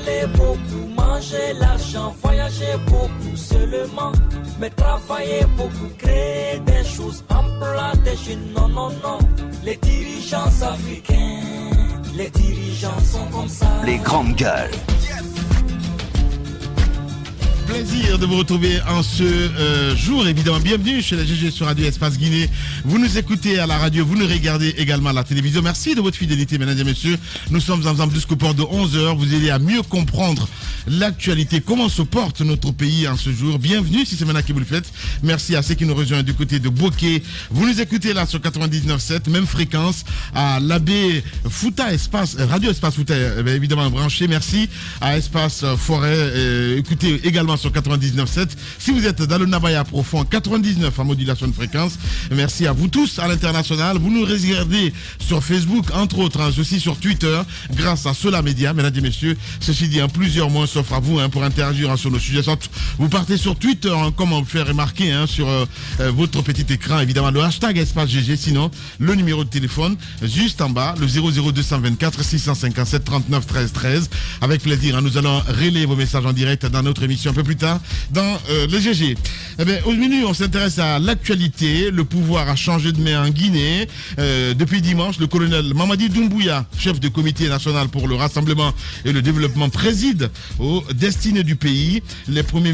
parler beaucoup, manger l'argent, voyager beaucoup seulement, mais travailler beaucoup, créer des choses, emploi des jeunes, non, non, non. Les dirigeants africains, les dirigeants sont comme ça. Les grandes gueules. Plaisir de vous retrouver en ce jour, évidemment. Bienvenue chez la GG sur Radio Espace Guinée. Vous nous écoutez à la radio, vous nous regardez également à la télévision. Merci de votre fidélité, mesdames et messieurs. Nous sommes ensemble jusqu'au port de 11h. Vous aider à mieux comprendre l'actualité, comment se porte notre pays en ce jour. Bienvenue si c'est maintenant que vous le faites. Merci à ceux qui nous rejoignent du côté de Bokeh. Vous nous écoutez là sur 99.7, même fréquence à l'Abbé Fouta Espace, Radio Espace Fouta, évidemment branché. Merci à Espace Forêt. Écoutez également sur 99.7. Si vous êtes dans le Nabaya profond, 99 en modulation de fréquence. Merci à vous tous à l'international. Vous nous regardez sur Facebook, entre autres, aussi sur Twitter, grâce à Sola Média, mesdames et messieurs. Ceci dit, plusieurs mois s'offrent à vous pour interagir sur nos sujets. Vous partez sur Twitter, comment vous faire remarquer sur votre petit écran, évidemment, le hashtag Espace GG, sinon le numéro de téléphone, juste en bas, le 00224 657 39 13 13. Avec plaisir, nous allons relayer vos messages en direct dans notre émission un peu plus tard dans le GG. Eh bien, au menu, on s'intéresse à l'actualité. Le pouvoir a changé de main en Guinée. Depuis dimanche, le colonel Mamadi Doumbouya, chef du comité national pour le rassemblement et le développement, préside aux destinées du pays. Les premières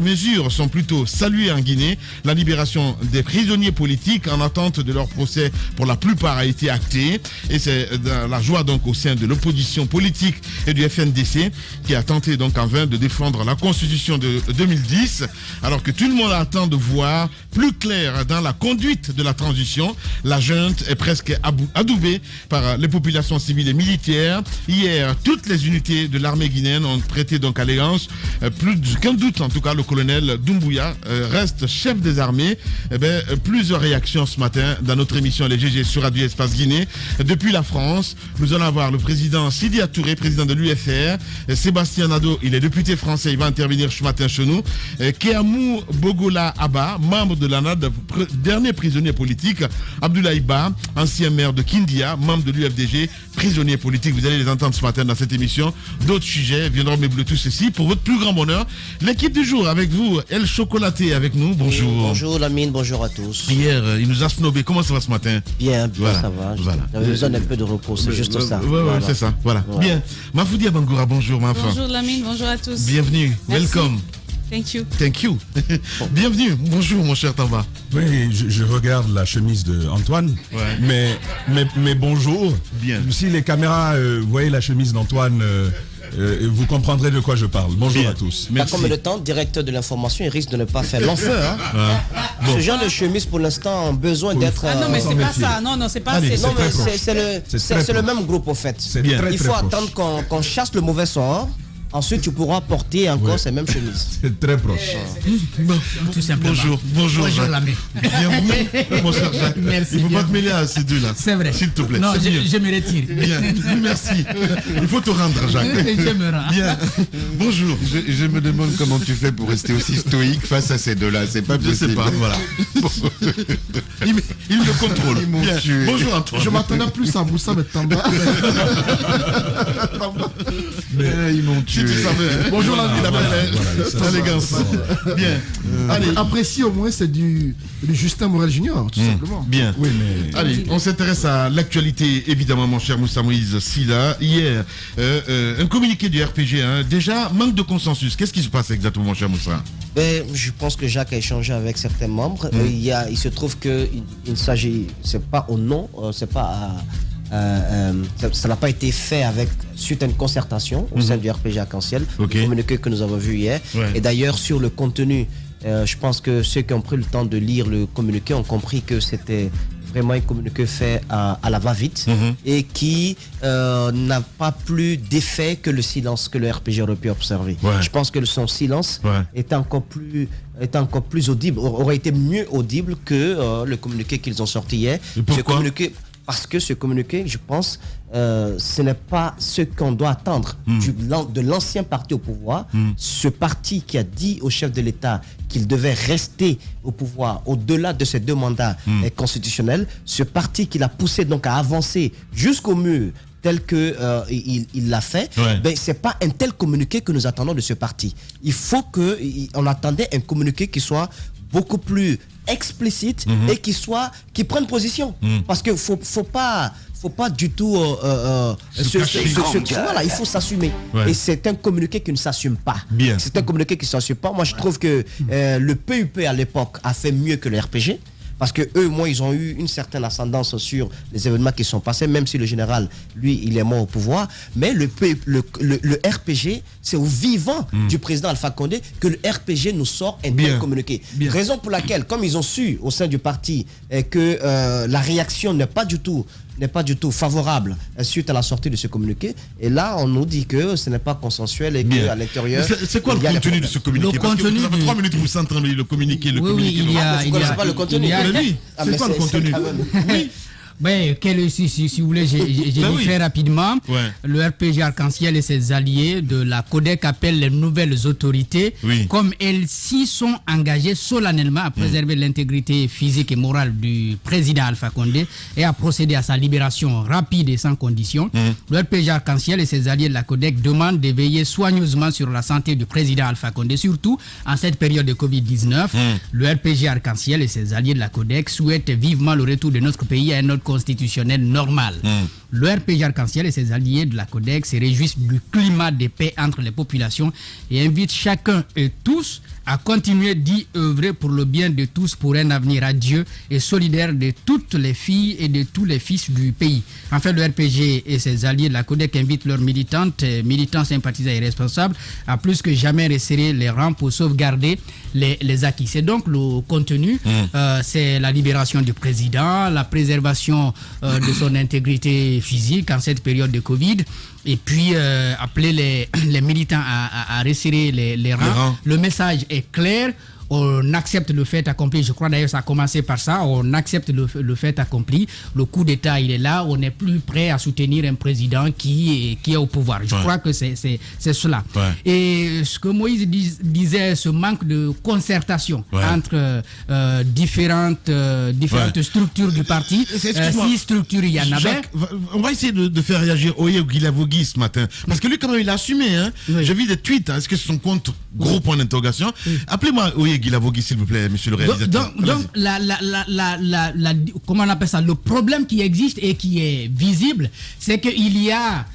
mesures sont plutôt saluées en Guinée. La libération des prisonniers politiques en attente de leur procès, pour la plupart, a été actée. Et c'est la joie donc au sein de l'opposition politique et du FNDC qui a tenté donc en vain de défendre la constitution de 2010, alors que tout le monde attend de voir plus clair dans la conduite de la transition. La junte est presque adoubée par les populations civiles et militaires. Hier, toutes les unités de l'armée guinéenne ont prêté donc allégeance. Plus qu'un doute, en tout cas, le colonel Doumbouya reste chef des armées. Plusieurs réactions ce matin dans notre émission Les GG sur Radio Espace Guinée. Depuis la France, nous allons avoir le président Sidi Touré, président de l'UFR. Sébastien Nadeau, il est député français, il va intervenir ce matin chez nous. Keamou Bogola Abba, membre de l'ANAD, dernier prisonnier politique. Abdoulaye Ba, ancien maire de Kindia, membre de l'UFDG, prisonnier politique. Vous allez les entendre ce matin dans cette émission. D'autres sujets viendront meubler tout ceci. Pour votre plus grand bonheur, l'équipe du jour avec vous, El Chocolaté avec nous. Bonjour. Bonjour Lamine, bonjour à tous. Hier, il nous a snobé. Comment ça va ce matin? Bien, voilà. Ça va. Voilà. J'avais besoin d'un peu de repos, c'est juste ça. Ouais, c'est ça. Voilà. Bien. Mafoudi Abangoura, bonjour, ma enfant. Bonjour Lamine, bonjour à tous. Bienvenue. Merci. Welcome. Thank you. Bienvenue. Bonjour, mon cher Tamba. Oui, je regarde la chemise de Antoine, mais bonjour. Bien. Si les caméras voyaient la chemise d'Antoine, vous comprendrez de quoi je parle. Bonjour Bien. à tous. Merci. Comme le temps, directeur de l'information, il risque de ne pas faire l'enfer. Ce genre de chemise, pour l'instant, a besoin d'être... Ah non, mais c'est pas ça. Non, c'est pas Allez, ça. Non, mais c'est le même groupe, au fait. Il faut attendre qu'on chasse le mauvais sort. Ensuite, tu pourras porter encore ces mêmes chemises. C'est très proche. Tout simplement. Bonjour Jacques. Lamine. Bienvenue, mon cher Jacques. Merci. Il ne faut pas te mêler à ces deux-là. C'est vrai. S'il te plaît. Non, C'est mieux. je me retire. Bien, merci. Il faut te rendre, Jacques. Je me rends. Bien. Bonjour. Je me demande comment tu fais pour rester aussi stoïque face à ces deux-là. C'est pas Je possible. sais pas, voilà. Il me contrôle. Ils m'ont Bien. tué. Bonjour Antoine. Je m'attendais plus à Moussa, mais Tamba. Ils m'ont Si tué. tu savais. Hein. Bonjour la l'élégance. Bien. Allez. Apprécié au moins, c'est du Justin Morel Junior, tout simplement. Bien. Oui, mais... Allez, on s'intéresse à l'actualité, évidemment, mon cher Moussa Moïse Silla. Hier, un communiqué du RPG, déjà, manque de consensus. Qu'est-ce qui se passe exactement, mon cher Moussa? Je pense que Jacques a échangé avec certains membres. Il se trouve qu'il s'agit, c'est pas au nom, c'est pas ça n'a pas été fait suite à une concertation au sein du RPG Arc-en-Ciel, le communiqué que nous avons vu hier. Et d'ailleurs, sur le contenu, je pense que ceux qui ont pris le temps de lire le communiqué ont compris que c'était vraiment un communiqué fait à la va-vite et qui n'a pas plus d'effet que le silence que le RPG aurait pu observer. Je pense que son silence était encore plus audible, aurait été mieux audible que le communiqué qu'ils ont sorti hier. Pourquoi? Parce que ce communiqué, je pense, ce n'est pas ce qu'on doit attendre de l'ancien parti au pouvoir. Ce parti qui a dit au chef de l'État qu'il devait rester au pouvoir au-delà de ces 2 mandats constitutionnels, ce parti qui l'a poussé donc à avancer jusqu'au mur, tel que il l'a fait, ben, c'est pas un tel communiqué que nous attendons de ce parti. Il faut on attendait un communiqué qui soit beaucoup plus explicite et qui prenne position. Parce que faut pas du tout voilà, il faut s'assumer. Et c'est un communiqué qui ne s'assume pas. C'est un communiqué qui ne s'assume pas. Moi, je trouve que le PUP à l'époque a fait mieux que le RPG. Parce que eux, moi, ils ont eu une certaine ascendance sur les événements qui sont passés, même si le général, lui, il est mort au pouvoir. Mais le RPG, c'est au vivant du président Alpha Condé que le RPG nous sort un tel communiqué. Raison pour laquelle, comme ils ont su au sein du parti que la réaction n'est pas du tout favorable suite à la sortie de ce communiqué. Et là, on nous dit que ce n'est pas consensuel et qu'à l'intérieur... C'est quoi le contenu de ce communiqué? Parce que vous avez 3 minutes pour s'entendre le communiqué. Oui, il y a... pas le contenu. C'est quoi le contenu? Oui. Ben, si vous voulez, j'ai dit très rapidement. Le RPG Arc-en-Ciel et ses alliés de la CODEC appellent les nouvelles autorités, comme elles s'y sont engagées solennellement à préserver l'intégrité physique et morale du président Alpha Condé et à procéder à sa libération rapide et sans condition. Le RPG Arc-en-Ciel et ses alliés de la CODEC demandent de veiller soigneusement sur la santé du président Alpha Condé, surtout en cette période de Covid-19. Le RPG Arc-en-Ciel et ses alliés de la CODEC souhaitent vivement le retour de notre pays à un autre constitutionnel normal. Le RPG Arc-en-Ciel et ses alliés de la CODEC se réjouissent du climat de paix entre les populations et invitent chacun et tous à continuer d'y œuvrer pour le bien de tous, pour un avenir radieux et solidaire de toutes les filles et de tous les fils du pays. Enfin, le RPG et ses alliés de la CODEC invitent leurs militants, sympathisants et responsables à plus que jamais resserrer les rangs pour sauvegarder les acquis. C'est donc le contenu, c'est la libération du président, la préservation de son intégrité physique en cette période de Covid, et puis appeler les militants à resserrer les rangs. Le message est clair. On accepte le fait accompli. Je crois d'ailleurs ça a commencé par ça. On accepte le fait accompli. Le coup d'État, il est là. On n'est plus prêt à soutenir un président qui est au pouvoir. Je crois que c'est cela. Et ce que Moïse disait, ce manque de concertation entre différentes structures du parti. Si structures il y en avait. On va essayer de faire réagir Oye Guilavogui ce matin. Parce que lui, quand même, il a assumé. Je vis des tweets. Est-ce que c'est son compte? Gros point d'interrogation. Appelez-moi Oye Guilavogui, s'il vous plaît, monsieur le réalisateur. Donc comment on appelle ça? Le problème qui existe et qui est visible, c'est qu'il y a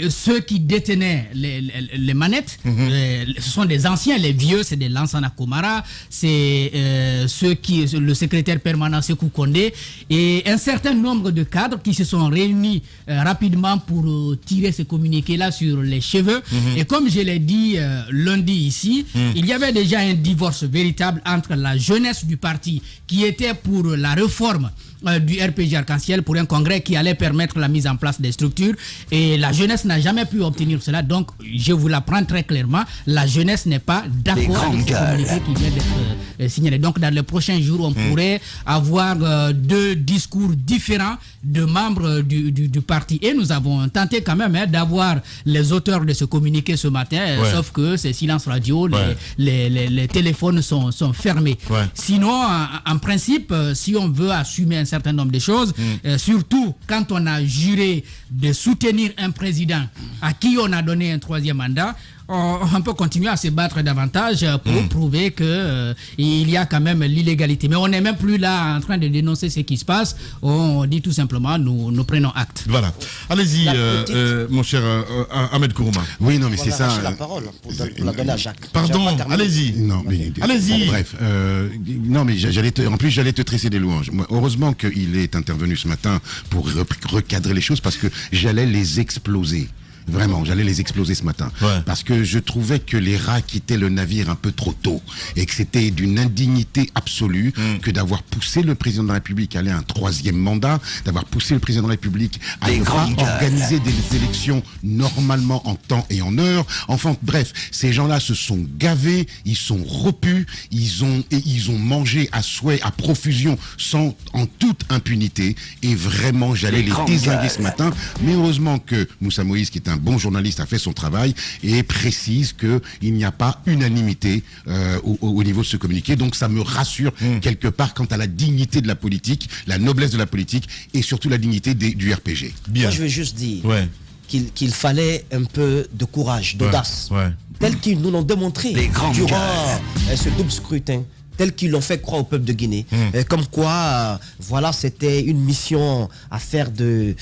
ceux qui détenaient les manettes, ce sont des anciens, les vieux, c'est des Lansana Komara, c'est le secrétaire permanent Sékou Kondé et un certain nombre de cadres qui se sont réunis rapidement pour tirer ce communiqué-là sur les cheveux. Et comme je l'ai dit lundi ici, il y avait déjà un divorce véritable entre la jeunesse du parti qui était pour la réforme du RPG Arc-en-Ciel pour un congrès qui allait permettre la mise en place des structures, et la jeunesse n'a jamais pu obtenir cela. Donc je vous l'apprends très clairement, la jeunesse n'est pas d'accord avec ce communiqué qui vient d'être signalé. Donc dans les prochains jours on pourrait avoir deux discours différents de membres du parti, et nous avons tenté quand même d'avoir les auteurs de ce communiqué ce matin, sauf que c'est silence radio, les téléphones sont fermés. Sinon en principe, si on veut assumer un certain nombre de choses, surtout quand on a juré de soutenir un président à qui on a donné un 3e mandat, on peut continuer à se battre davantage pour prouver que il y a quand même l'illégalité. Mais on n'est même plus là en train de dénoncer ce qui se passe. On dit tout simplement, nous prenons acte. Voilà. Allez-y, mon cher Ahmed Kourouma. Oui, non, mais c'est ça. La parole pour la donner à Jacques. Pardon, allez-y. Non, mais allez-y. Bref, non, mais j'allais te tresser des louanges. Moi, heureusement qu'il est intervenu ce matin pour recadrer les choses, parce que j'allais les exploser. Vraiment, j'allais les exploser ce matin. Parce que je trouvais que les rats quittaient le navire un peu trop tôt. Et que c'était d'une indignité absolue que d'avoir poussé le président de la République à aller à un 3e mandat, d'avoir poussé le président de la République à ne pas organiser des élections normalement en temps et en heure. Enfin, bref, ces gens-là se sont gavés, ils sont repus, ils ont mangé à souhait, à profusion, en toute impunité. Et vraiment, j'allais les désinguer ce matin. Mais heureusement que Moussa Moïse, qui est un bon journaliste, a fait son travail et précise qu'il n'y a pas unanimité au niveau de ce communiqué. Donc ça me rassure quelque part quant à la dignité de la politique, la noblesse de la politique et surtout la dignité du RPG. Bien. Moi je veux juste dire qu'il fallait un peu de courage, d'audace, tel qu'ils nous l'ont démontré durant ce double scrutin, tel qu'ils l'ont fait croire au peuple de Guinée. Comme quoi, voilà, c'était une mission à faire de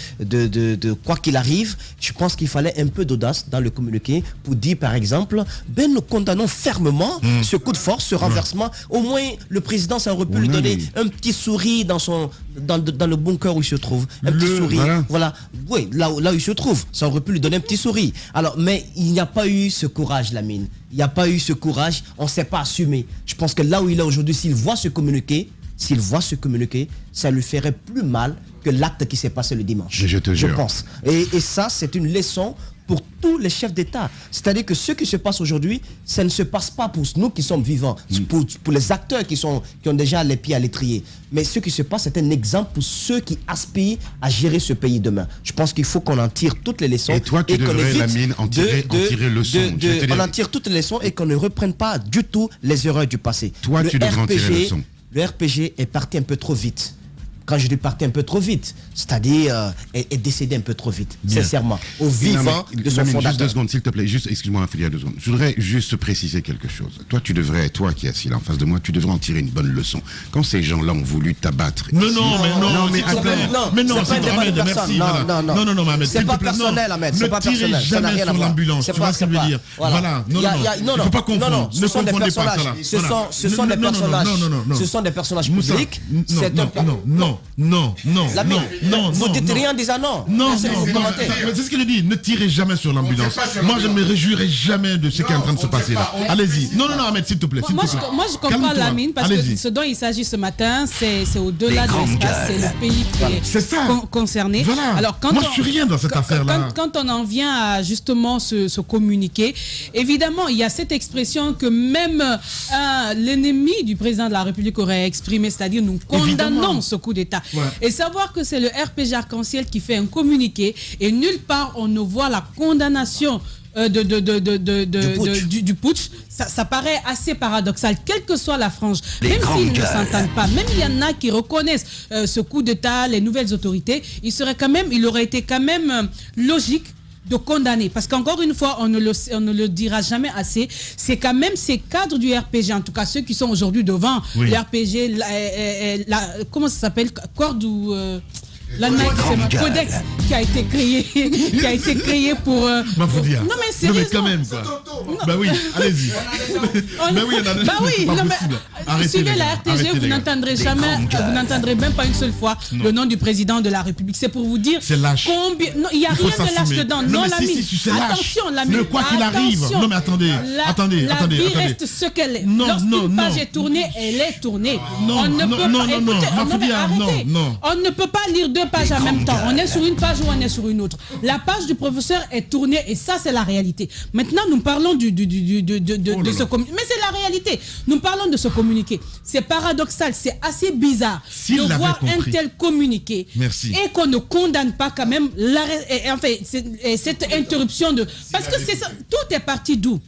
quoi qu'il arrive. Je pense qu'il fallait un peu d'audace dans le communiqué pour dire, par exemple, nous condamnons fermement ce coup de force, ce renversement. Au moins, le président, ça aurait pu lui donner un petit sourire dans le bunker où il se trouve. Un petit sourire. Voilà. Oui, là où il se trouve, ça aurait pu lui donner un petit sourire. Alors, mais il n'y a pas eu ce courage, Lamine. Il n'y a pas eu ce courage, on ne s'est pas assumé. Je pense que là où il est aujourd'hui, s'il voit ce communiqué, ça lui ferait plus mal que l'acte qui s'est passé le dimanche. Je te jure. Je pense. Et ça, c'est une leçon pour tous les chefs d'État. C'est-à-dire que ce qui se passe aujourd'hui, ça ne se passe pas pour nous qui sommes vivants, pour les acteurs qui ont déjà les pieds à l'étrier. Mais ce qui se passe, c'est un exemple pour ceux qui aspirent à gérer ce pays demain. Je pense qu'il faut qu'on en tire toutes les leçons. Et toi, tu devrais, Lamine, en tirer leçon. On en tire toutes les leçons et qu'on ne reprenne pas du tout les erreurs du passé. Toi, tu devrais en tirer leçon. Le RPG est parti un peu trop vite. Quand je dis parti un peu trop vite, c'est-à-dire est décédé un peu trop vite, sincèrement, au vivant de son fondateur. Juste 2 secondes, s'il te plaît, excuse-moi, Philia, 2 secondes. Je voudrais juste préciser quelque chose. Toi qui es assis là en face de moi, tu devrais en tirer une bonne leçon. Quand ces gens-là ont voulu t'abattre... Non, mais Ahmed, merci. Non, Ahmed, c'est pas personnel, Ahmed, c'est pas personnel. Ne tirez jamais sur l'ambulance, tu vois ce que je veux dire. Voilà, non, il ne faut pas confondre. Ne confondez pas ça là. Ce sont des personnages publics. Non. Vous dites rien en disant non. Non, c'est ce que je dis. Ne tirez jamais sur l'ambulance. Moi, je ne me réjouirai jamais de ce qui est en train de se passer là. Allez-y. Non, Ahmed, s'il te plaît. Moi, je comprends Lamine parce que ce dont il s'agit ce matin, c'est au-delà de l'espace, c'est le pays qui est concerné. Alors, moi, je suis rien dans cette affaire-là. Quand on en vient à justement ce communiqué, évidemment, il y a cette expression que même l'ennemi du président de la République aurait exprimé, c'est-à-dire nous condamnons ce coup d'État. Et savoir que c'est le RPG Arc-en-Ciel qui fait un communiqué et nulle part on ne voit la condamnation du putsch, ça paraît assez paradoxal, quelle que soit la frange, même s'ils ne s'entendent pas, même il y en a qui reconnaissent ce coup d'État, les nouvelles autorités, il aurait été quand même logique de condamner, parce qu'encore une fois, on ne le dira jamais assez, c'est quand même ces cadres du RPG, en tout cas ceux qui sont aujourd'hui devant le RPG, comment ça s'appelle, corde ou... Codex qui a été créé pour... Non mais c'est quand même quoi. Bah oui, allez-y. Suivez la RTG, vous n'entendrez jamais, vous n'entendrez même pas une seule fois le nom du président de la République. C'est pour vous dire combien... Non, il n'y a rien de lâche dedans. Non, Lamine. Attention, Lamine. Quoi qu'il arrive. Non mais attendez. La vie reste ce qu'elle est. Lorsqu'une page est tournée, elle est tournée. On ne peut pas lire 2 pages en même temps. On est sur une page ou on est sur une autre. La page du professeur est tournée et ça c'est la réalité. Maintenant nous parlons de ce communiqué. Mais c'est la réalité. Nous parlons de ce communiqué. C'est paradoxal, c'est assez bizarre de voir un tel communiqué et qu'on ne condamne pas quand même cette interruption de... Parce que c'est ça, tout est parti d'où?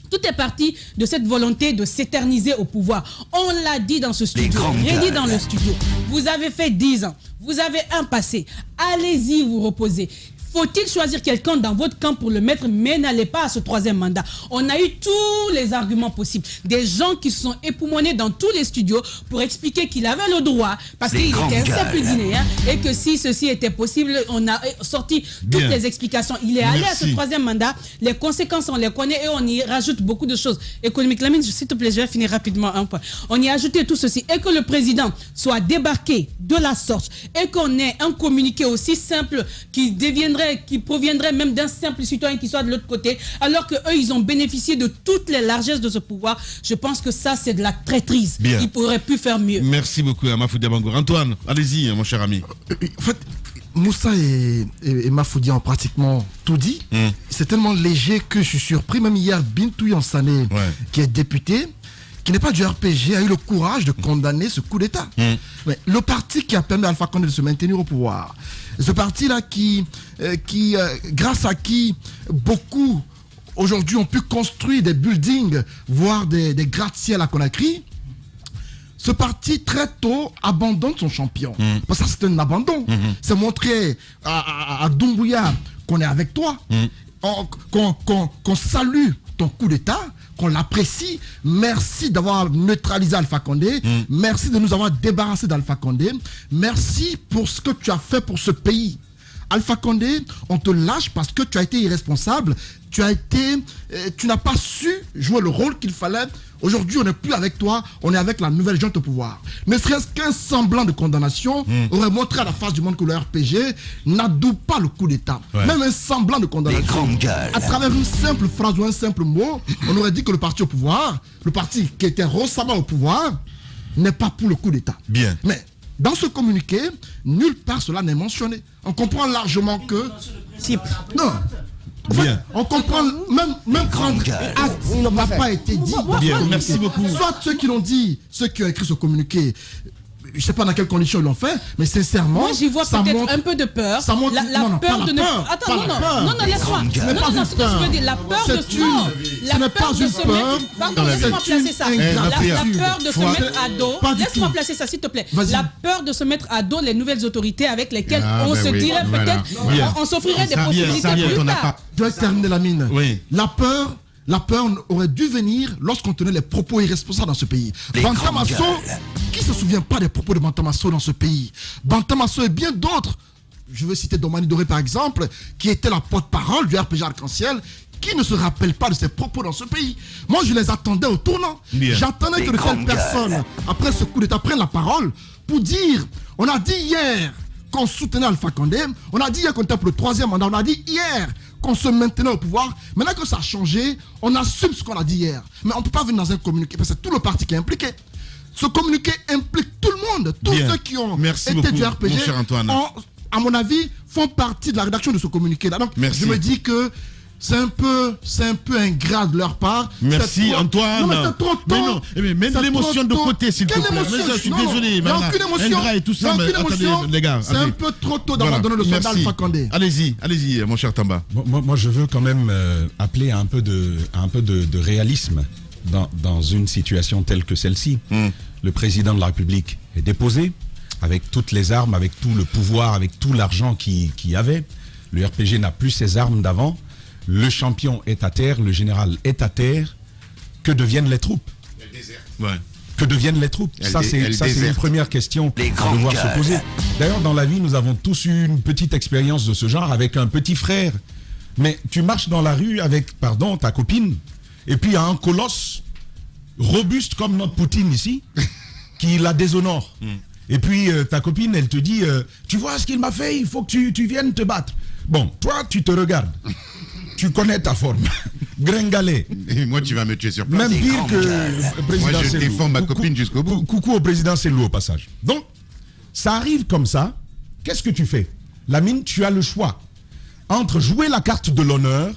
Tout est parti de cette volonté de s'éterniser au pouvoir. On l'a dit dans ce studio, redit dans le studio. Vous avez fait 10 ans, vous avez un passé. Allez-y vous reposer. Faut-il choisir quelqu'un dans votre camp pour le mettre, mais n'allez pas à ce 3e mandat? On a eu tous les arguments possibles. Des gens qui se sont époumonés dans tous les studios pour expliquer qu'il avait le droit, parce qu'il était un simple Guinéen, et que si ceci était possible, on a sorti toutes les explications. Il est allé à ce 3e mandat. Les conséquences, on les connaît et on y rajoute beaucoup de choses économiques. Lamine, s'il te plaît, je vais finir rapidement un point. On y a ajouté tout ceci. Et que le président soit débarqué de la sorte et qu'on ait un communiqué aussi simple qui proviendrait même d'un simple citoyen qui soit de l'autre côté, alors qu'eux, ils ont bénéficié de toutes les largesses de ce pouvoir. Je pense que ça, c'est de la traîtrise. Ils pourraient plus faire mieux. Merci beaucoup, Mafoudi Abangour. Antoine, allez-y, mon cher ami. En fait, Moussa et Mafoudi ont pratiquement tout dit. C'est tellement léger que je suis surpris. Même hier, Bintou Yansane, qui est député, qui n'est pas du RPG, a eu le courage de condamner ce coup d'État. Mais le parti qui a permis à Alpha Condé de se maintenir au pouvoir, ce parti-là grâce à qui beaucoup aujourd'hui ont pu construire des buildings, voire des gratte-ciel à Conakry, ce parti très tôt abandonne son champion. Parce que ça, c'est un abandon. C'est montrer à Doumbouya qu'on est avec toi, qu'on salue ton coup d'État, qu'on l'apprécie. Merci d'avoir neutralisé Alpha Condé. Merci de nous avoir débarrassé d'Alpha Condé. Merci pour ce que tu as fait pour ce pays. Alpha Condé, on te lâche parce que tu as été irresponsable. Tu n'as pas su jouer le rôle qu'il fallait. Aujourd'hui, on n'est plus avec toi, on est avec la nouvelle junte au pouvoir. Ne serait-ce qu'un semblant de condamnation aurait montré à la face du monde que le RPG n'adoube pas le coup d'État. Même un semblant de condamnation. À travers une simple phrase ou un simple mot, on aurait dit que le parti au pouvoir, le parti qui était récemment au pouvoir, n'est pas pour le coup d'État. Bien. Mais dans ce communiqué, nulle part cela n'est mentionné. On comprend largement que... Non. Bien. On comprend même quand acte n'a pas été dit. Bien, merci beaucoup. Soit ceux qui l'ont dit, ceux qui ont écrit ce communiqué, je ne sais pas dans quelles conditions ils l'ont fait, mais sincèrement, moi j'y vois peut-être un peu de peur. Ça montre la peur de ne. Attends, non, laisse-moi. Non, ce que je veux dire, la peur de se mettre. Pardon, laisse-moi placer ça. La peur de se mettre à dos. Laisse-moi placer ça, s'il te plaît. La peur de se mettre à dos les nouvelles autorités avec lesquelles on se dirait peut-être, on s'offrirait des possibilités plus tard. Je vais terminer la mine. La peur aurait dû venir lorsqu'on tenait les propos irresponsables dans ce pays. Bantamasso, qui se souvient pas des propos de Bantamasso dans ce pays? Bantamasso et bien d'autres, je veux citer Domani Doré par exemple, qui était la porte-parole du RPG Arc-en-Ciel, qui ne se rappelle pas de ses propos dans ce pays? Moi, je les attendais au tournant. J'attendais que de telles personnes, après ce coup d'État, prennent la parole pour dire, on a dit hier qu'on soutenait Alpha Condé, on a dit hier qu'on était pour le 3e mandat, on a dit hier qu'on se maintenait au pouvoir. Maintenant que ça a changé, on assume ce qu'on a dit hier. Mais on ne peut pas venir dans un communiqué, parce que c'est tout le parti qui est impliqué. Ce communiqué implique tout le monde. Tous ceux qui ont été du RPG, à mon avis, font partie de la rédaction de ce communiqué-là. Donc, je me dis que c'est un peu ingrat de leur part. Merci Antoine. Non, mais c'est trop tôt. Mais mets l'émotion de côté, s'il te plaît. Je suis désolé. Il n'y a aucune émotion. Ingrat et tout ça, mais attendez, les gars. C'est un peu trop tôt d'abandonner le soldat Alpha Condé. Allez-y, mon cher Tamba. Moi, je veux quand même appeler à un peu de réalisme dans une situation telle que celle-ci. Le président de la République est déposé avec toutes les armes, avec tout le pouvoir, avec tout l'argent qu'il y avait. Le RPG n'a plus ses armes d'avant. Le champion est à terre, le général est à terre. Que deviennent les troupes? Que deviennent les troupes? Ça, c'est une première question à devoir se poser. D'ailleurs, dans la vie, nous avons tous eu une petite expérience de ce genre avec un petit frère. Mais tu marches dans la rue avec, pardon, ta copine, et puis il y a un colosse robuste comme notre Poutine ici, qui la déshonore. Et puis ta copine, elle te dit, tu vois ce qu'il m'a fait, il faut que tu viennes te battre. Bon, toi, tu te regardes. Tu connais ta forme. Gringalet. Et moi, tu vas me tuer sur place. Même pire que le président. Moi, je défends ma copine jusqu'au bout. Coucou au président Selou au passage. Donc, ça arrive comme ça. Qu'est-ce que tu fais? Lamine, tu as le choix entre jouer la carte de l'honneur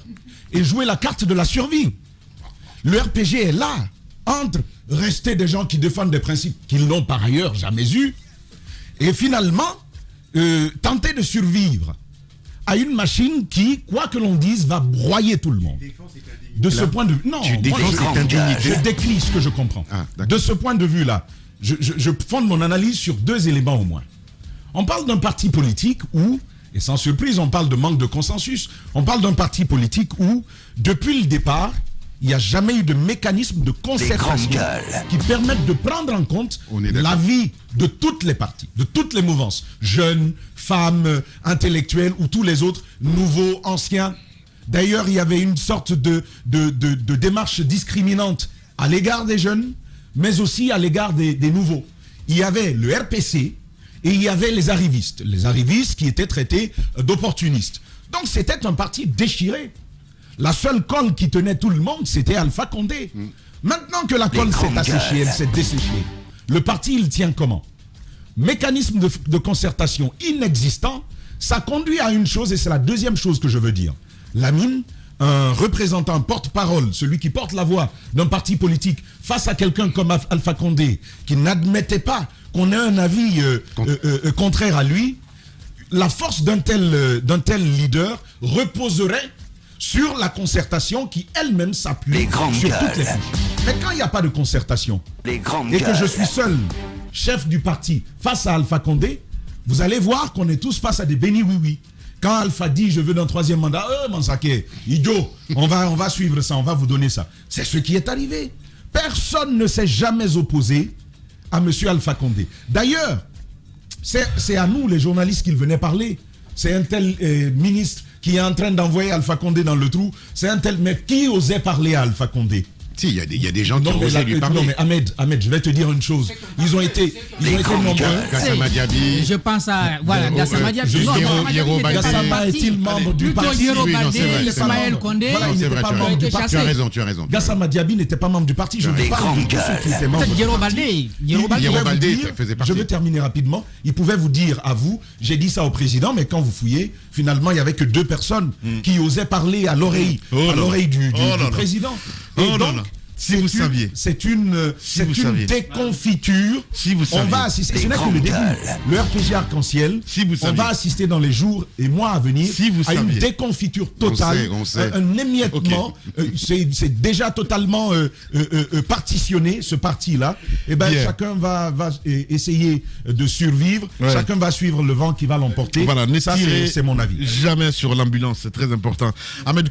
et jouer la carte de la survie. Le RPG est là, entre rester des gens qui défendent des principes qu'ils n'ont par ailleurs jamais eus, et finalement, tenter de survivre à une machine qui, quoi que l'on dise, va broyer tout le monde. De ce point de vue... Non, tu défends cette indignité. Je décline ce que je comprends. De ce point de vue-là, je fonde mon analyse sur 2 éléments au moins. On parle d'un parti politique où, et sans surprise, on parle de manque de consensus, on parle d'un parti politique où, depuis le départ, il n'y a jamais eu de mécanisme de concertation qui permette de prendre en compte l'avis de toutes les parties, de toutes les mouvances, jeunes, femmes, intellectuels ou tous les autres, nouveaux, anciens. D'ailleurs, il y avait une sorte de démarche discriminante à l'égard des jeunes, mais aussi à l'égard des nouveaux. Il y avait le RPC et il y avait les arrivistes qui étaient traités d'opportunistes. Donc c'était un parti déchiré. La seule colle qui tenait tout le monde, c'était Alpha Condé. Maintenant que la colle s'est asséchée, elle s'est desséchée, le parti, il tient comment? Mécanisme de concertation inexistant, ça conduit à une chose, et c'est la deuxième chose que je veux dire. Lamine, un représentant, porte-parole, celui qui porte la voix d'un parti politique, face à quelqu'un comme Alpha Condé, qui n'admettait pas qu'on ait un avis contraire à lui, la force d'un tel leader reposerait sur la concertation qui elle-même s'appuie sur toutes les couches. Mais quand il n'y a pas de concertation, et que je suis seul, chef du parti, face à Alpha Condé, vous allez voir qu'on est tous face à des bénis oui-oui. Quand Alpha dit je veux d'un 3e mandat, Mansake, idiot, on va suivre ça, on va vous donner ça. C'est ce qui est arrivé. Personne ne s'est jamais opposé à M. Alpha Condé. D'ailleurs, c'est à nous, les journalistes, qu'il venait parler. C'est un tel ministre qui est en train d'envoyer Alpha Condé dans le trou. C'est un tel... Mais qui osait parler à Alpha Condé? Si, il y a des gens qui osaient lui parler. Non, mais Ahmed, je vais te dire une chose. Ils ont été nombreux. Gassama Diaby. Je pense à... Voilà, Gassama Diaby. Gassama est-il membre du parti? Ismaël Condé. Non, c'est vrai, tu as raison. Gassama Diaby n'était pas membre du parti. Je ne parle de tous ceux qui étaient membres. Guéro Baldé faisait partie. Je vais terminer rapidement. Il pouvait vous dire à vous, j'ai dit ça au président, mais quand vous fouillez, finalement, il n'y avait que 2 personnes qui osaient parler à l'oreille du président. Et donc, si vous saviez, c'est une déconfiture. Si vous saviez, on va assister. Ce n'est que le début. Le RPG Arc-en-Ciel. Si vous on va assister dans les jours et mois à venir à une déconfiture totale, on sait. un émiettement. Okay. C'est déjà totalement partitionné ce parti-là. Et ben chacun va essayer de survivre. Ouais. Chacun va suivre le vent qui va l'emporter. Voilà, ça c'est mon avis. Jamais sur l'ambulance, c'est très important. Ahmed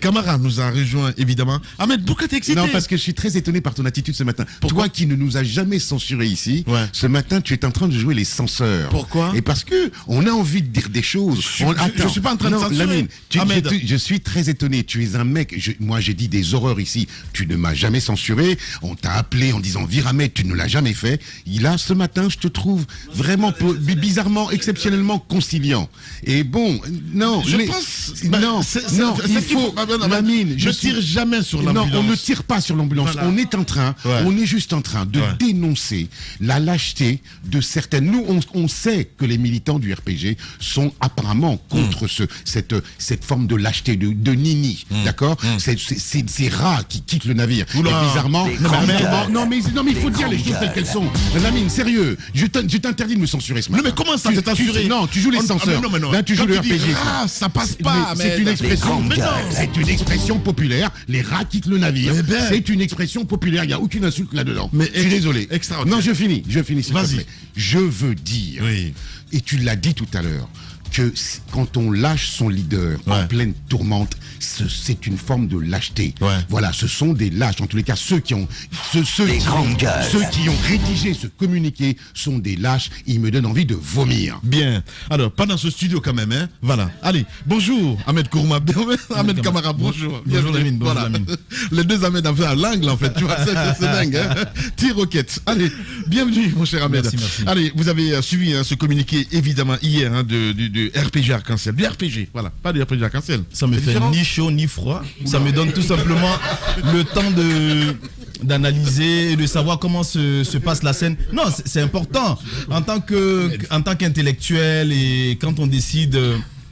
Camara nous a rejoint évidemment. Ahmed, pourquoi t'es excité? Non, parce que je suis très étonné par ton attitude ce matin. Pourquoi? Toi qui ne nous a jamais censuré ici, ce matin tu es en train de jouer les censeurs. Pourquoi? Et parce que on a envie de dire des choses. Je suis pas en train de censurer. Lamine, je suis très étonné. Tu es un mec. Moi j'ai dit des horreurs ici. Tu ne m'as jamais censuré. On t'a appelé en disant Viramet, tu ne l'as jamais fait. Ce matin, je te trouve vraiment bizarrement, exceptionnellement conciliant. Et bon, non. Je pense. Il faut. Lamine, je tire jamais sur l'ambulance. Non, on ne tire pas sur l'ambulance. Voilà. On est juste en train de dénoncer la lâcheté de certaines. Nous, on sait que les militants du RPG sont apparemment contre cette forme de lâcheté, de nini, d'accord. Ces rats qui quittent le navire. Et bizarrement, non mais il faut dire les choses telles qu'elles sont. Lamine, sérieux, je t'interdis de me censurer ce matin. Non mais comment ça t'es censuré? Non, tu joues les censeurs. Là, tu joues le RPG. Ça passe pas. C'est une expression. C'est une expression populaire. Les rats quittent le navire. C'est une expression populaire. Il n'y a aucune insulte là-dedans. Mais je suis désolé. Non, je finis. S'il te plaît. Je veux dire, et tu l'as dit tout à l'heure, que quand on lâche son leader en pleine tourmente, c'est une forme de lâcheté. Voilà, ce sont des lâches. En tous les cas, ceux qui ont rédigé ce communiqué sont des lâches. Ils me donnent envie de vomir. Bien. Alors, pas dans ce studio quand même, hein. Voilà. Allez, bonjour Ahmed Kourouma. Ahmed Camara, bonjour. Bonjour Lamine. Voilà. Les 2 Ahmed ont fait à l'angle en fait. Tu vois, c'est dingue. Hein. Tir-roquette. Allez, bienvenue mon cher Ahmed. Merci. Allez, vous avez suivi ce communiqué évidemment hier de RPG Arc-en-Ciel. Du RPG, voilà. Pas du RPG Arc-en-Ciel. Ça me fait ni chaud ni froid. Ça me donne tout simplement le temps d'analyser et de savoir comment se passe la scène. Non, c'est important. En tant qu'intellectuel et quand on décide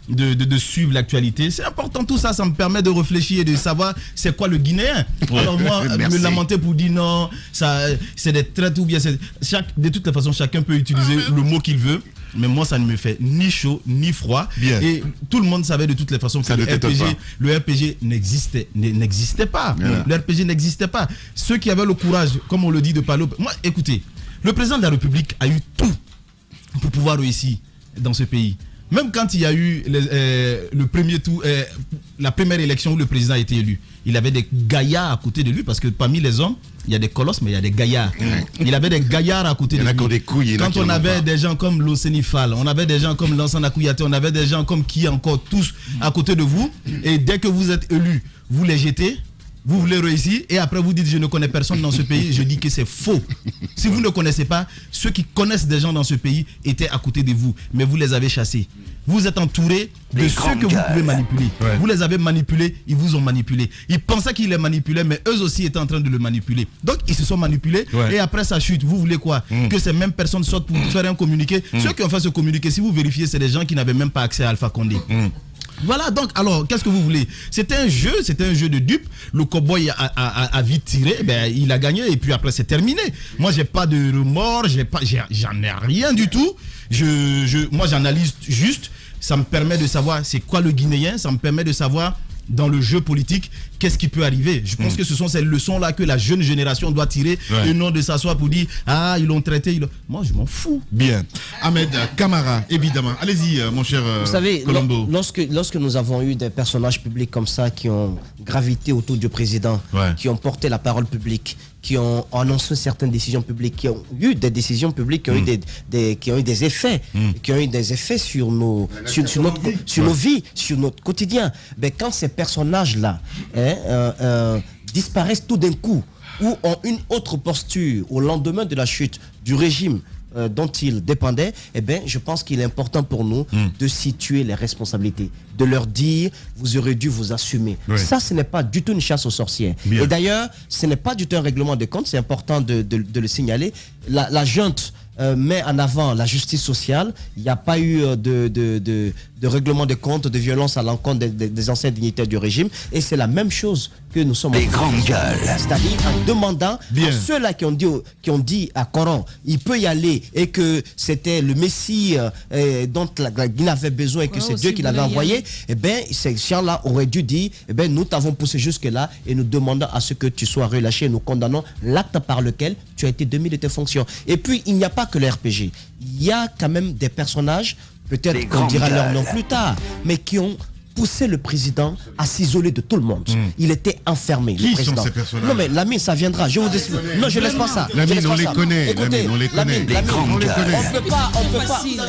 de suivre l'actualité, c'est important tout ça. Ça me permet de réfléchir et de savoir c'est quoi le Guinéen. Alors moi, me lamenter pour dire non, c'est des traites ou bien de toutes les façons, chacun peut utiliser le mot qu'il veut. Mais moi, ça ne me fait ni chaud, ni froid. Bien. Et tout le monde savait de toutes les façons que le RPG n'existait pas. Voilà. Le RPG n'existait pas. Ceux qui avaient le courage, comme on le dit, de parler... Moi, écoutez, le président de la République a eu tout pour pouvoir réussir dans ce pays. Même quand il y a eu le premier tour, la première élection où le président a été élu, il avait des gaillards à côté de lui, parce que parmi les hommes, il y a des colosses, mais il y a des gaillards. Il avait des gaillards à côté de lui. Des couilles, quand on avait des gens comme Losenifal, on avait des gens comme Lansana Kouyaté, on avait des gens comme qui encore, tous à côté de vous, et dès que vous êtes élu, vous les jetez. Vous voulez réussir et après vous dites je ne connais personne dans ce pays. Je dis que c'est faux. Si vous ne connaissez pas, ceux qui connaissent des gens dans ce pays étaient à côté de vous, mais vous les avez chassés. Vous êtes entouré de ceux que vous pouvez manipuler. Vous les avez manipulés, ils vous ont manipulé. Ils pensaient qu'ils les manipulaient, mais eux aussi étaient en train de le manipuler. Donc ils se sont manipulés et après ça chute. Vous voulez quoi? Que ces mêmes personnes sortent pour faire un communiqué. Ceux qui ont fait ce communiqué, si vous vérifiez, c'est des gens qui n'avaient même pas accès à Alpha Condé. Voilà, donc, alors, qu'est-ce que vous voulez? C'était un jeu de dupes. Le cowboy a vite tiré, il a gagné, et puis après, c'est terminé. Moi, j'ai pas de remords, j'en ai rien du tout. Moi, j'analyse juste. Ça me permet de savoir c'est quoi le Guinéen, ça me permet de savoir dans le jeu politique qu'est-ce qui peut arriver. Je pense que ce sont ces leçons-là que la jeune génération doit tirer, et non de s'asseoir pour dire ils l'ont traité. Moi, je m'en fous. Bien. Ahmed Camara, évidemment. Allez-y, mon cher Colombo. Vous savez, lorsque nous avons eu des personnages publics comme ça qui ont gravité autour du président, qui ont porté la parole publique, qui ont annoncé certaines décisions publiques, qui ont eu des décisions publiques, qui ont eu des effets, sur nos vies, sur notre quotidien. Mais quand ces personnages-là disparaissent tout d'un coup ou ont une autre posture au lendemain de la chute du régime dont ils dépendaient, je pense qu'il est important pour nous de situer les responsabilités, de leur dire vous aurez dû vous assumer. Ça, ce n'est pas du tout une chasse aux sorcières. Et d'ailleurs, ce n'est pas du tout un règlement de compte, c'est important de le signaler. La junte met en avant la justice sociale. Il n'y a pas eu de règlement de compte, de violence à l'encontre des anciens dignitaires du régime. Et c'est la même chose que nous sommes. Les grandes gueules. C'est-à-dire en demandant à ceux-là qui ont dit à Coran, il peut y aller et que c'était le Messie dont la Guinée avait besoin et que c'est Dieu qui l'avait envoyé, ces gens-là auraient dû dire, nous t'avons poussé jusque-là et nous demandons à ce que tu sois relâché. Nous condamnons l'acte par lequel tu as été démis de tes fonctions. Et puis, il n'y a pas que le RPG. Il y a quand même des personnages, peut-être qu'on dira leur nom plus tard, mais qui ont poussé le président à s'isoler de tout le monde. Il était enfermé, le président. Sont ces personnages? Non mais Lamine, ça viendra. Je vous dis... Non, je laisse pas ça. Lamine, on les connaît. Écoutez, on les connaît. on peut pas.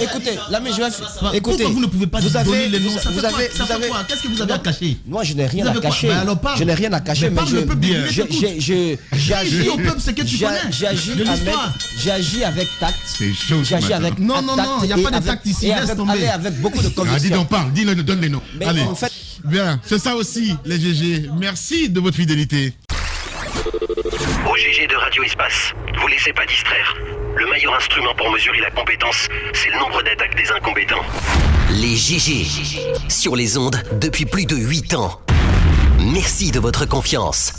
Écoutez, Lamine, je vais... Écoutez, pourquoi vous ne pouvez pas donner les noms? vous avez... Qu'est-ce que vous avez à cacher? Moi, je n'ai rien à cacher. Je n'ai rien à cacher, mais j'agis au peuple, c'est que tu connais. J'ai agi avec tact. C'est chaud. J'ai agi avec non, il n'y a pas de tact ici. Laisse tomber. Avec beaucoup de conviction. Dis donc, parle. Donne les noms. Allez. En fait, bien, c'est ça aussi, les GG. Merci de votre fidélité. Au GG de Radio Espace, vous laissez pas distraire. Le meilleur instrument pour mesurer la compétence, c'est le nombre d'attaques des incompétents. Les GG, sur les ondes depuis plus de 8 ans. Merci de votre confiance.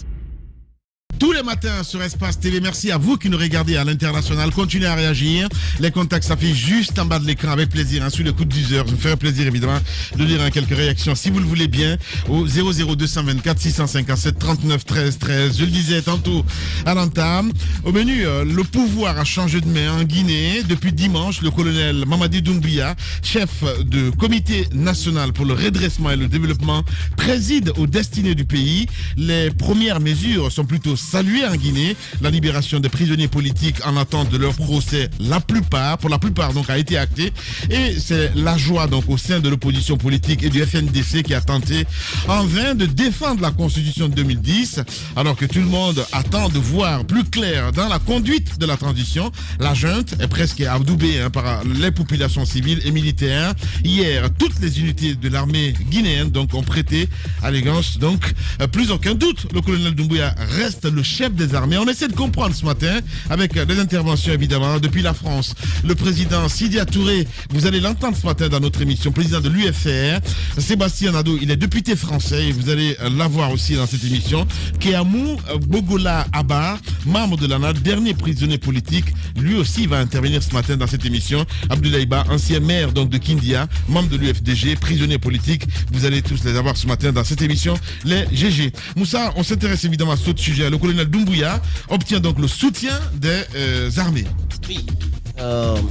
Tous les matins sur Espace TV, merci à vous qui nous regardez à l'international. Continuez à réagir. Les contacts s'affichent juste en bas de l'écran avec plaisir. Sur le coup de 10 heures, je me ferai plaisir évidemment de lire quelques réactions si vous le voulez bien au 00224 657 39 13 13. Je le disais tantôt à l'entame. Au menu, le pouvoir a changé de main en Guinée. Depuis dimanche, le colonel Mamadi Doumbouya, chef de comité national pour le redressement et le développement, préside aux destinées du pays. Les premières mesures sont plutôt salué en Guinée. La libération des prisonniers politiques en attente de leur procès, pour la plupart donc, a été actée. Et c'est la joie donc au sein de l'opposition politique et du FNDC qui a tenté en vain de défendre la Constitution de 2010, alors que tout le monde attend de voir plus clair dans la conduite de la transition. La junte est presque adoubée par les populations civiles et militaires. Hier, toutes les unités de l'armée guinéenne donc ont prêté allégeance. Donc, plus aucun doute, le colonel Doumbouya reste le chef des armées. On essaie de comprendre ce matin avec des interventions évidemment depuis la France. Le président Sidia Touré, vous allez l'entendre ce matin dans notre émission, président de l'UFR. Sébastien Nadeau, il est député français et vous allez l'avoir aussi dans cette émission. Kéamou Bogola Abba, membre de l'ANA, dernier prisonnier politique, lui aussi va intervenir ce matin dans cette émission. Abdoulaye Ba, ancien maire donc de Kindia, membre de l'UFDG, prisonnier politique. Vous allez tous les avoir ce matin dans cette émission, les GG. Moussa, on s'intéresse évidemment à ce sujet. Le colonel Doumbouya obtient donc le soutien des armées. Oui,